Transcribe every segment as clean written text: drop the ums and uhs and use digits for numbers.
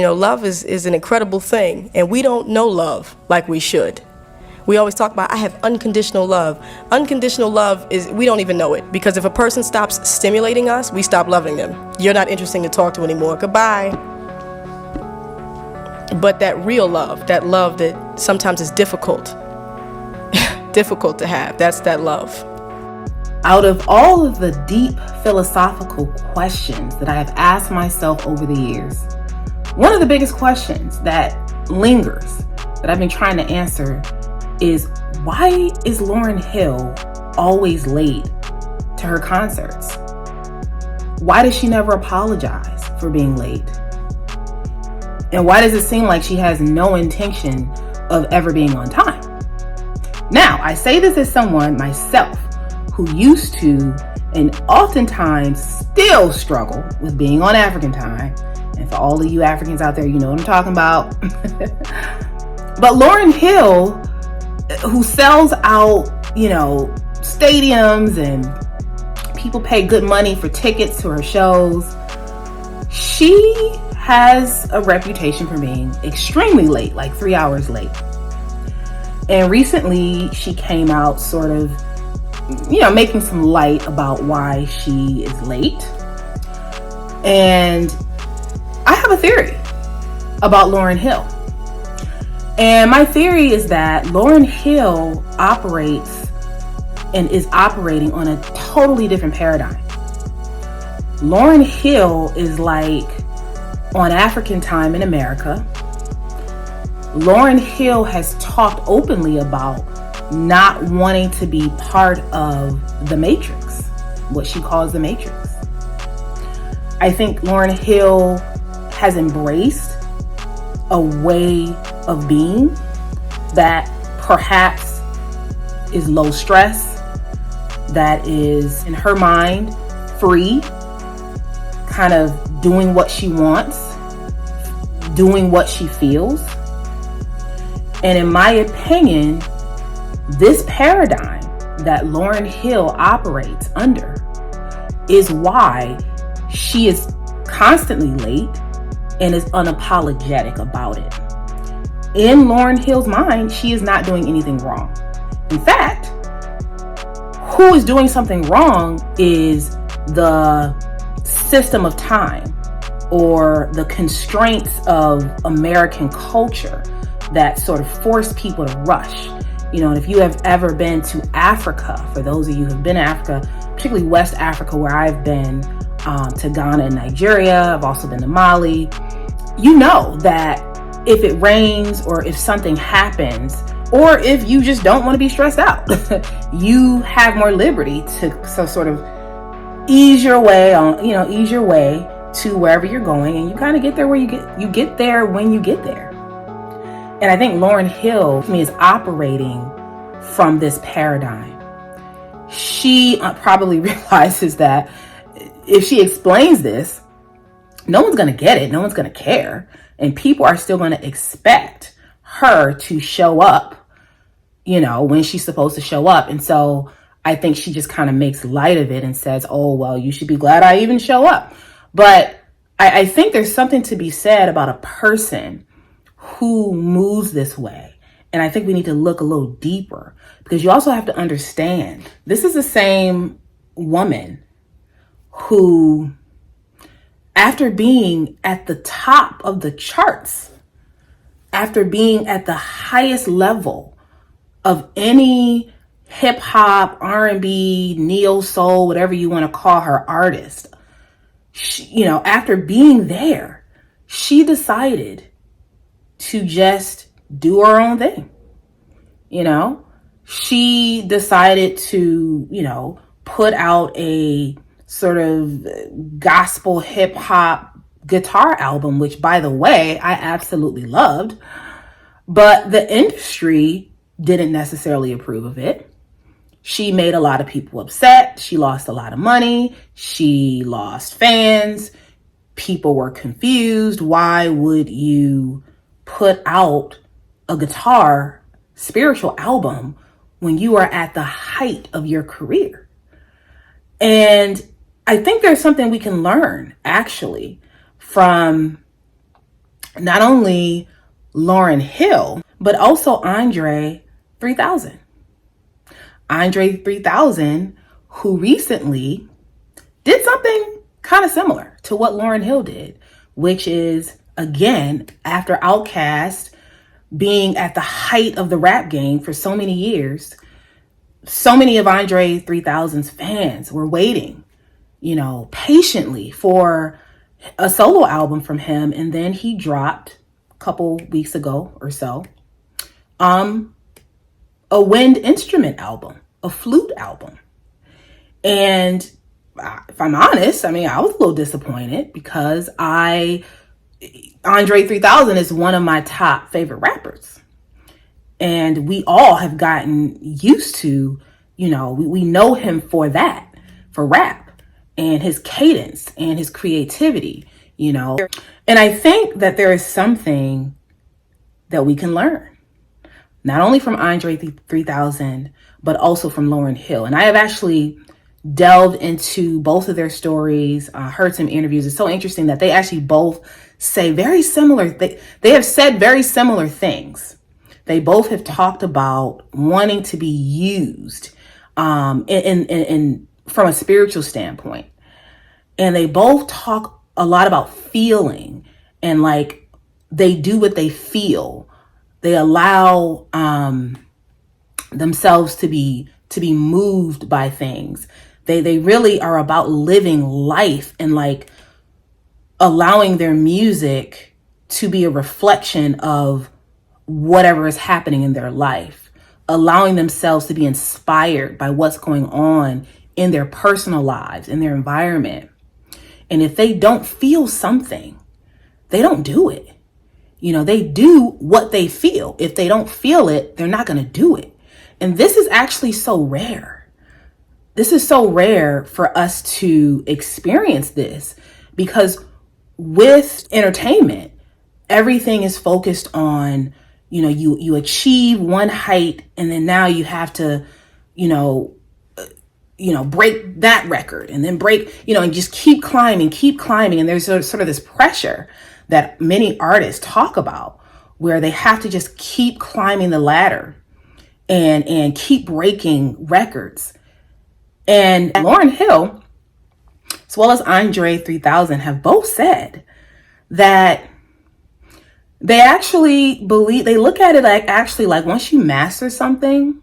Love is an incredible thing, and we don't know love like we should. We always talk about, I have unconditional love. Unconditional love is, we don't even know it, because if a person stops stimulating us, we stop loving them. You're not interesting to talk to anymore. Goodbye. But that real love, that love that sometimes is difficult to have, that's that love. Out of all of the deep philosophical questions that I have asked myself over the years, one of the biggest questions that lingers, that I've been trying to answer, is why is Lauryn Hill always late to her concerts? Why does she never apologize for being late? And why does it seem like she has no intention of ever being on time? Now, I say this as someone myself who used to and oftentimes still struggle with being on African time. And for all of you Africans out there, you know what I'm talking about. But Lauryn Hill, who sells out, stadiums and people pay good money for tickets to her shows, she has a reputation for being extremely late, like 3 hours late. And recently she came out sort of, making some light about why she is late. And I have a theory about Lauryn Hill. And my theory is that Lauryn Hill operates and is operating on a totally different paradigm. Lauryn Hill is like on African time in America. Lauryn Hill has talked openly about not wanting to be part of the Matrix, what she calls the Matrix. I think Lauryn Hill has embraced a way of being that perhaps is low stress, that is, in her mind, free, kind of doing what she wants, doing what she feels. And in my opinion, this paradigm that Lauryn Hill operates under is why she is constantly late and is unapologetic about it. In Lauryn Hill's mind, she is not doing anything wrong. In fact, who is doing something wrong is the system of time or the constraints of American culture that sort of force people to rush. And if you have ever been to Africa, for those of you who have been to Africa, particularly West Africa, where I've been, to Ghana and Nigeria, I've also been to Mali, you know that if it rains or if something happens, or if you just don't want to be stressed out, you have more liberty to sort of ease your way to wherever you're going, and you kind of get there you get there when you get there. And I think Lauryn Hill, to me, is operating from this paradigm. She probably realizes that if she explains this, no one's going to get it. No one's going to care. And people are still going to expect her to show up, when she's supposed to show up. And so I think she just kind of makes light of it and says, oh, well, you should be glad I even show up. But I think there's something to be said about a person who moves this way. And I think we need to look a little deeper, because you also have to understand this is the same woman who, after being at the top of the charts, after being at the highest level of any hip hop, R&B, neo soul, whatever you want to call her artist, after being there, she decided to just do her own thing. She decided to, put out a sort of gospel hip hop guitar album, which, by the way, I absolutely loved, but the industry didn't necessarily approve of it. She made a lot of people upset. She lost a lot of money. She lost fans. People were confused. Why would you put out a guitar spiritual album when you are at the height of your career? And I think there's something we can learn, actually, from not only Lauryn Hill, but also André 3000. André 3000, who recently did something kind of similar to what Lauryn Hill did, which is, again, after OutKast being at the height of the rap game for so many years, so many of André 3000's fans were waiting, patiently for a solo album from him. And then he dropped a couple weeks ago or so, a wind instrument album, a flute album. And if I'm honest, I was a little disappointed because André 3000 is one of my top favorite rappers. And we all have gotten used to, we know him for that, for rap and his cadence and his creativity, And I think that there is something that we can learn, not only from André 3000, but also from Lauryn Hill. And I have actually delved into both of their stories, heard some interviews. It's so interesting that they actually both say very similar, they have said very similar things. They both have talked about wanting to be used in from a spiritual standpoint. And they both talk a lot about feeling and like they do what they feel. They allow themselves to be moved by things. They really are about living life and like allowing their music to be a reflection of whatever is happening in their life, allowing themselves to be inspired by what's going on in their personal lives, in their environment. And if they don't feel something, they don't do it. They do what they feel. If they don't feel it, they're not going to do it. And this is actually so rare. This is so rare for us to experience this because with entertainment, everything is focused on, you achieve one height and then now you have to, break that record and then break, and just keep climbing. And there's sort of this pressure that many artists talk about where they have to just keep climbing the ladder and keep breaking records. And Lauryn Hill, as well as André 3000, have both said that they actually believe, they look at it like once you master something,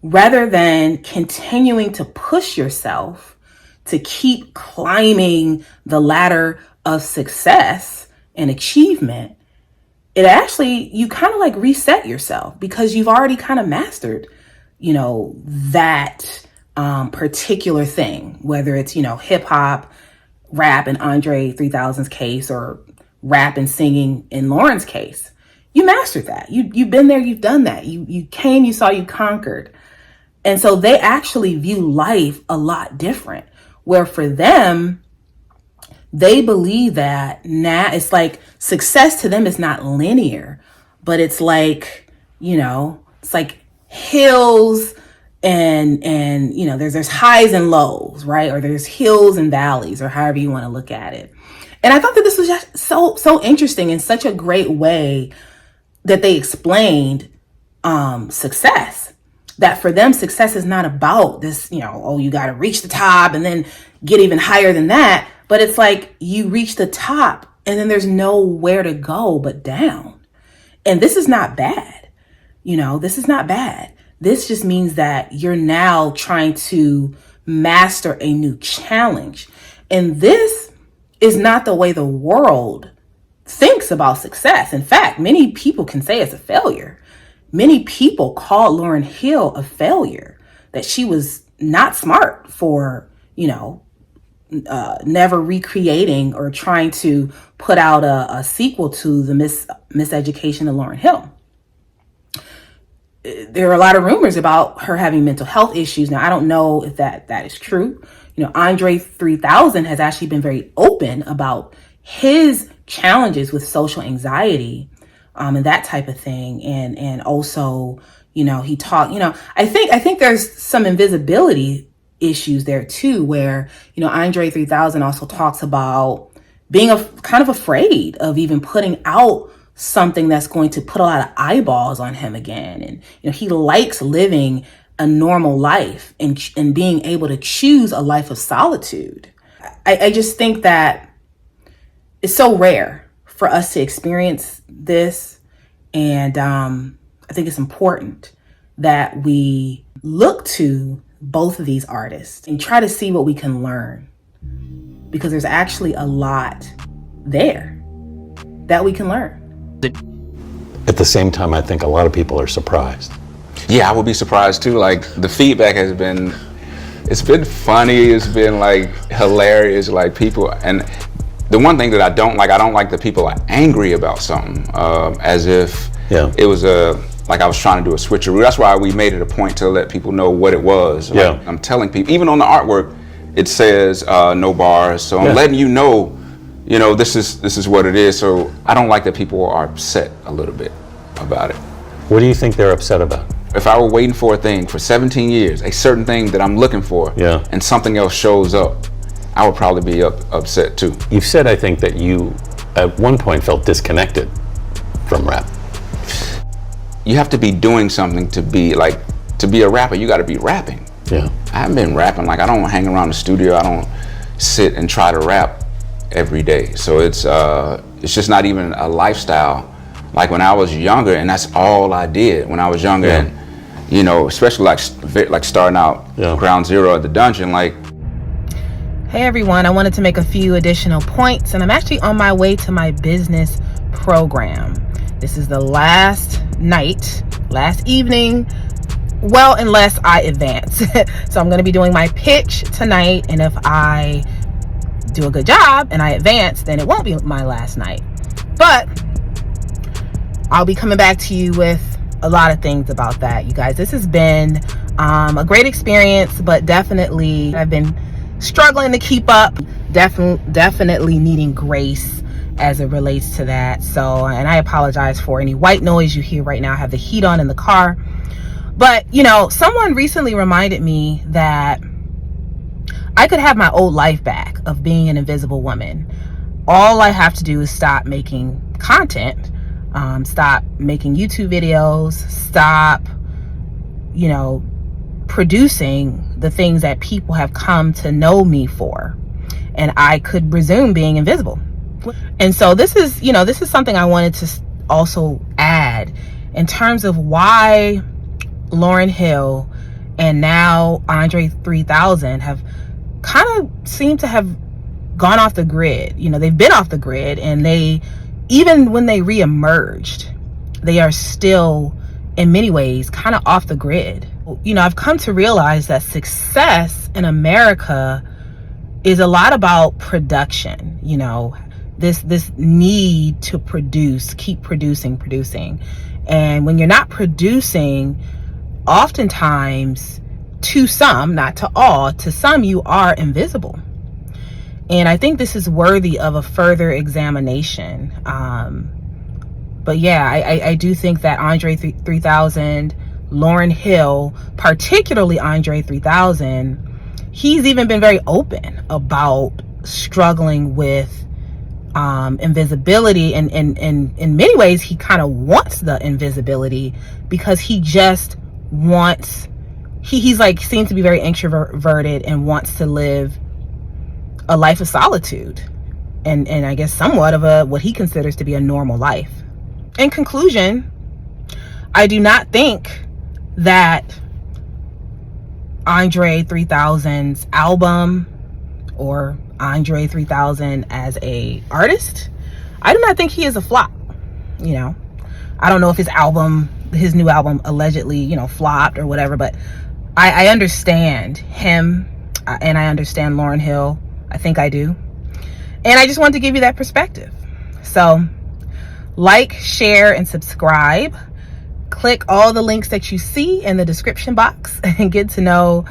rather than continuing to push yourself to keep climbing the ladder of success and achievement, it actually, you kind of like reset yourself because you've already kind of mastered, that particular thing, whether it's, hip hop, rap in André 3000's case, or rap and singing in Lauryn's case. You mastered that. You've been there, you've done that. You came, you saw, you conquered. And so they actually view life a lot different, where for them, they believe that now it's like success to them is not linear, but it's like, it's like hills and there's highs and lows, right? Or there's hills and valleys, or however you want to look at it. And I thought that this was just so interesting in such a great way that they explained success. That for them, success is not about this, you got to reach the top and then get even higher than that. But it's like you reach the top and then there's nowhere to go but down. And this is not bad. This is not bad. This just means that you're now trying to master a new challenge. And this is not the way the world thinks about success. In fact, many people can say it's a failure. Many people call Lauryn Hill a failure, that she was not smart for, never recreating or trying to put out a sequel to the Miseducation of Lauryn Hill. There are a lot of rumors about her having mental health issues. Now, I don't know if that is true. André 3000 has actually been very open about his challenges with social anxiety and that type of thing. And also, he talked, I think there's some invisibility issues there too, where, André 3000 also talks about, being kind of afraid of even putting out something that's going to put a lot of eyeballs on him again. And he likes living a normal life and being able to choose a life of solitude. I just think that it's so rare for us to experience this. And I think it's important that we look to both of these artists and try to see what we can learn, because there's actually a lot there that we can learn. At the same time, I think a lot of people are surprised. Yeah, I would be surprised too. Like, the feedback has been, it's been funny, it's been like hilarious, like people, and the one thing that I don't like that people are angry about something, as if it was like I was trying to do a switcheroo. That's why we made it a point to let people know what it was. Like, I'm telling people, even on the artwork, it says no bars, so I'm letting you know, this is what it is. So I don't like that people are upset a little bit about it. What do you think they're upset about? If I were waiting for a thing for 17 years, a certain thing that I'm looking for, and something else shows up, I would probably be upset too. You've said, I think, that you at one point felt disconnected from rap. You have to be doing something to be a rapper. You got to be rapping. Yeah. I haven't been rapping. Like, I don't hang around the studio. I don't sit and try to rap every day. So it's just not even a lifestyle. Like when I was younger, and that's all I did when I was younger, and especially like starting out ground zero at the dungeon. Like, hey everyone, I wanted to make a few additional points, and I'm actually on my way to my business program. This is the last evening, well, unless I advance. So I'm going to be doing my pitch tonight, and if I do a good job and I advance, then it won't be my last night. But I'll be coming back to you with a lot of things about that, you guys. This has been a great experience, but definitely I've been struggling to keep up, definitely needing grace as it relates to that. So, and I apologize for any white noise you hear right now. I have the heat on in the car. But, someone recently reminded me that I could have my old life back of being an invisible woman. All I have to do is stop making content, stop making YouTube videos, stop, producing the things that people have come to know me for, and I could resume being invisible. And so this is something I wanted to also add in terms of why Lauryn Hill and now André 3000 have kind of seemed to have gone off the grid. They've been off the grid, and even when they re-emerged, they are still in many ways kind of off the grid. I've come to realize that success in America is a lot about production, this need to produce, keep producing. And when you're not producing, oftentimes, to some, not to all, to some, you are invisible. And I think this is worthy of a further examination. But yeah, I do think that André 3000, Lauryn Hill, particularly André 3000, he's even been very open about struggling with invisibility, and in many ways he kind of wants the invisibility because he just wants, he's like seems to be very introverted and wants to live a life of solitude, and I guess somewhat of what he considers to be a normal life. In conclusion, I do not think that André 3000's album or André 3000 as a artist, I do not think he is a flop. I don't know if his new album allegedly, flopped or whatever, but I understand him, and I understand Lauryn Hill. I think I do. And I just wanted to give you that perspective. So like, share, and subscribe. Click all the links that you see in the description box and get to know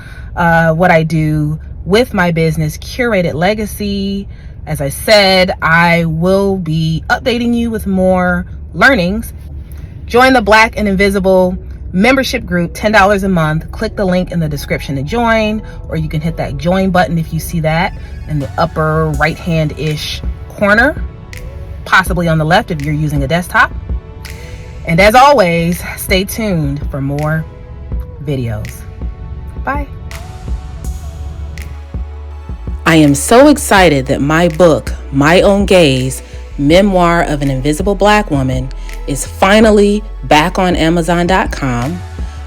what I do with my business, Curated Legacy. As I said, I will be updating you with more learnings. Join the Black and Invisible membership group, $10 a month. Click the link in the description to join, or you can hit that join button if you see that in the upper right hand-ish corner, possibly on the left if you're using a desktop. And as always, stay tuned for more videos. Bye. I am so excited that my book, My Own Gaze, Memoir of an Invisible Black Woman, is finally back on Amazon.com.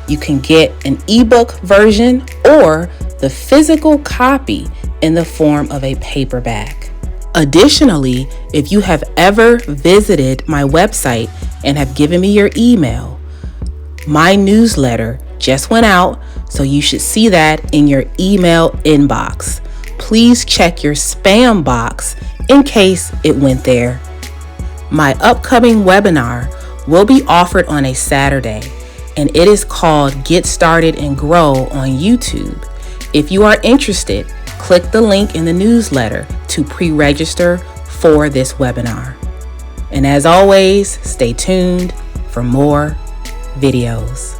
You can get an ebook version or the physical copy in the form of a paperback. Additionally, if you have ever visited my website and have given me your email, my newsletter just went out, so you should see that in your email inbox. Please check your spam box in case it went there. My upcoming webinar will be offered on a Saturday, and it is called Get Started and Grow on YouTube. If you are interested, click the link in the newsletter to pre-register for this webinar. And as always, stay tuned for more videos.